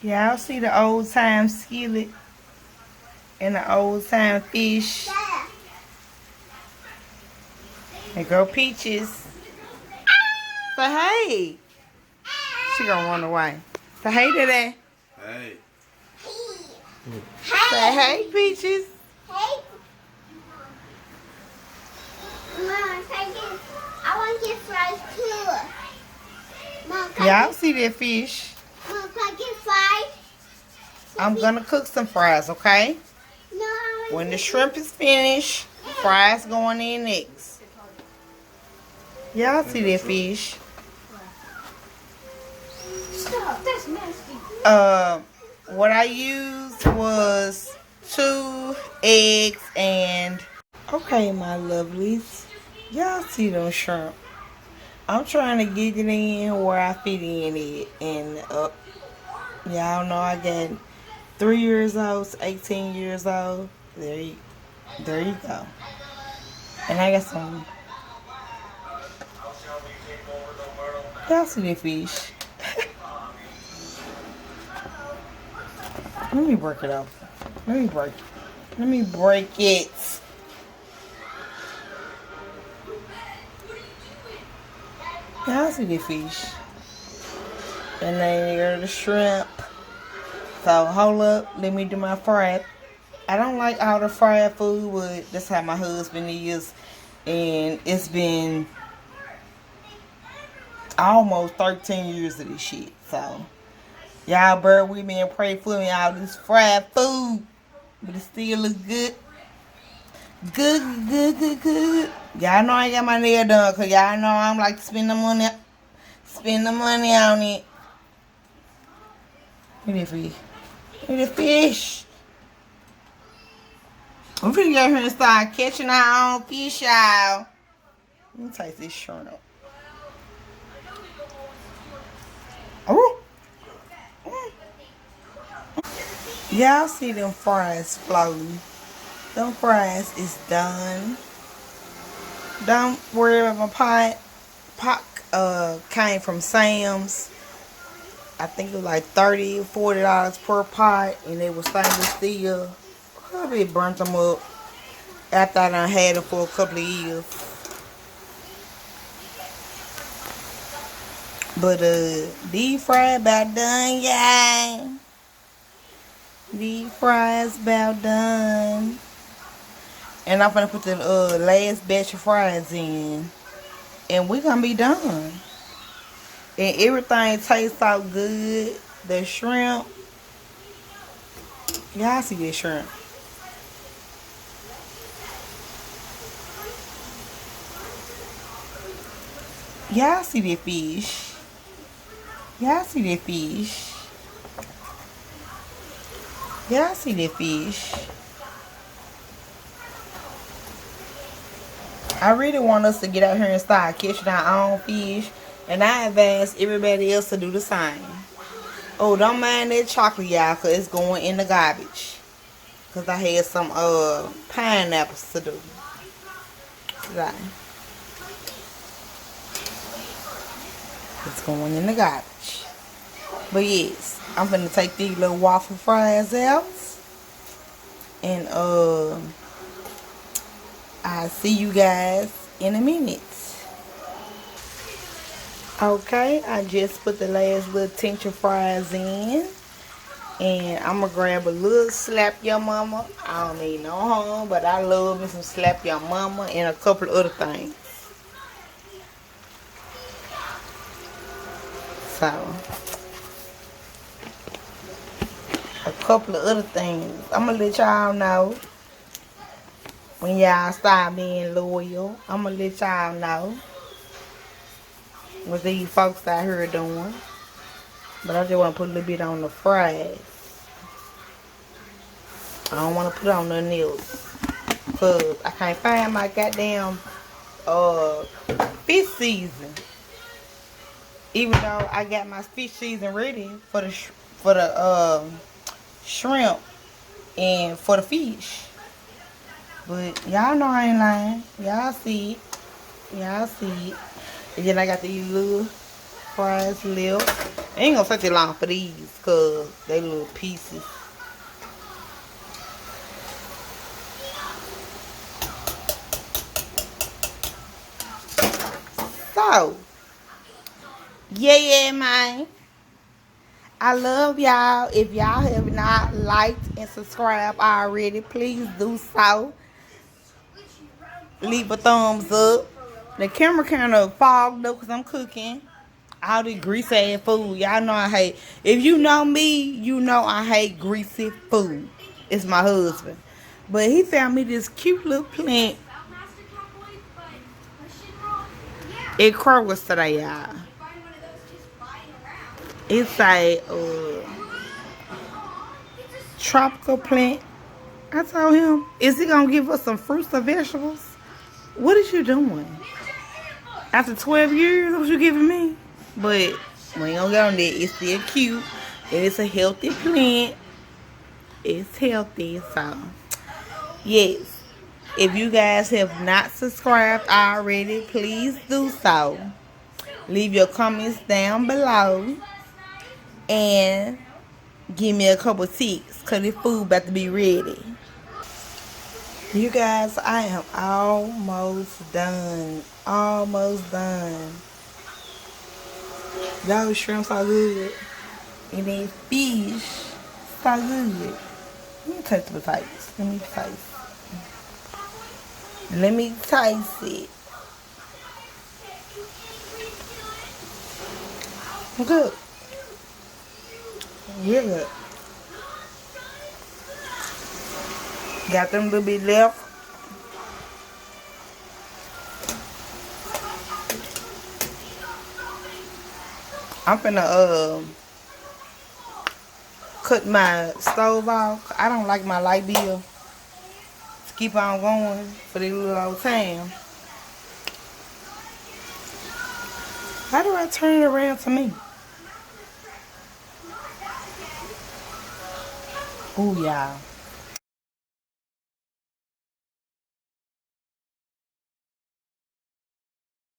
Y'all see the old time skillet and the old time fish. There go Peaches. Say hey. She gonna run away. Say hey to that. Hey. Say hey, Peaches. Hey. Mom, I want to get fries too. Mom, Y'all see that fish. Mom, can I get fries? I'm gonna cook some fries, okay? No. When the shrimp is finished, fries going in next. Y'all see that fish. Stop. That's nasty. What I used was 2 eggs and... Okay, my lovelies. Y'all see those shrimp. I'm trying to get it in where I fit in it. And y'all know I got 3 years old to 18 years old. There you go. And I got some... Y'all see that fish. Let me break it up. Let me break it. Y'all see the fish. And then there's the shrimp. So hold up, let me do my fried. I don't like all the fried food, but that's how my husband is. And it's been almost 13 years of this shit. So y'all bear with me and pray for me. All this fried food. But it still look good. Good. Y'all know I ain't got my nail done, cause y'all know I'm like to spend the money on it. Look at the fish. I'm finna get here and start catching our own fish, y'all. Let me take this shrimp up. Oh. Y'all see them fries floating. Them fries is done. Don't worry about my pot. Pot came from Sam's. I think it was like $30, $40 per pot, and it was stainless steel. Probably burnt them up after I done had them for a couple of years. But these fries about done, y'all. These fries about done. And I'm gonna put the last batch of fries in. And we gonna be done. And everything tastes so good. The shrimp. Y'all see this shrimp. Y'all see that fish. Y'all see that fish. Y'all see that fish. I really want us to get out here and start catching our own fish. And I advise everybody else to do the same. Oh, don't mind that chocolate, y'all, because it's going in the garbage. Because I had some pineapples to do today. It's going in the garbage. But yes, I'm going to take these little waffle fries out. And I'll see you guys in a minute. Okay, I just put the last little tincture fries in. And I'm going to grab a little Slap Your Mama. I don't need no home, but I love me some Slap Your Mama and a couple of other things. So, a couple of other things. I'm going to let y'all know when y'all start being loyal. I'm going to let y'all know what these folks out here doing. But I just want to put a little bit on the fries. I don't want to put on nothing else. Because I can't find my goddamn fish season. Even though I got my fish season ready for the shrimp and for the fish. But y'all know I ain't lying. Y'all see it. Y'all see it. And then I got these little fries left. I ain't gonna take too long for these because they little pieces. So, yeah, man. I love y'all. If y'all have not liked and subscribed already, please do so. Leave a thumbs up. The camera kind of fogged up because I'm cooking. All the greasy ass food. Y'all know I hate. If you know me, you know I hate greasy food. It's my husband. But he found me this cute little plant at Kroger's today, y'all. It's a tropical plant. I told him, is he going to give us some fruits or vegetables? What is you doing? After 12 years, what you giving me? But we ain't going to get on that. It's still cute. And it's a healthy plant. It's healthy. So, yes. If you guys have not subscribed already, please do so. Leave your comments down below. And give me a couple ticks because this food about to be ready. You guys, I am almost done. Almost done. Those shrimps are good. And that fish so good. Let me taste the potatoes. Let me taste it. Good. Real good. Got them a little bit left. I'm finna cut my stove off. I don't like my light bill to keep on going for this little old time. How do I turn it around to me? Oh, y'all.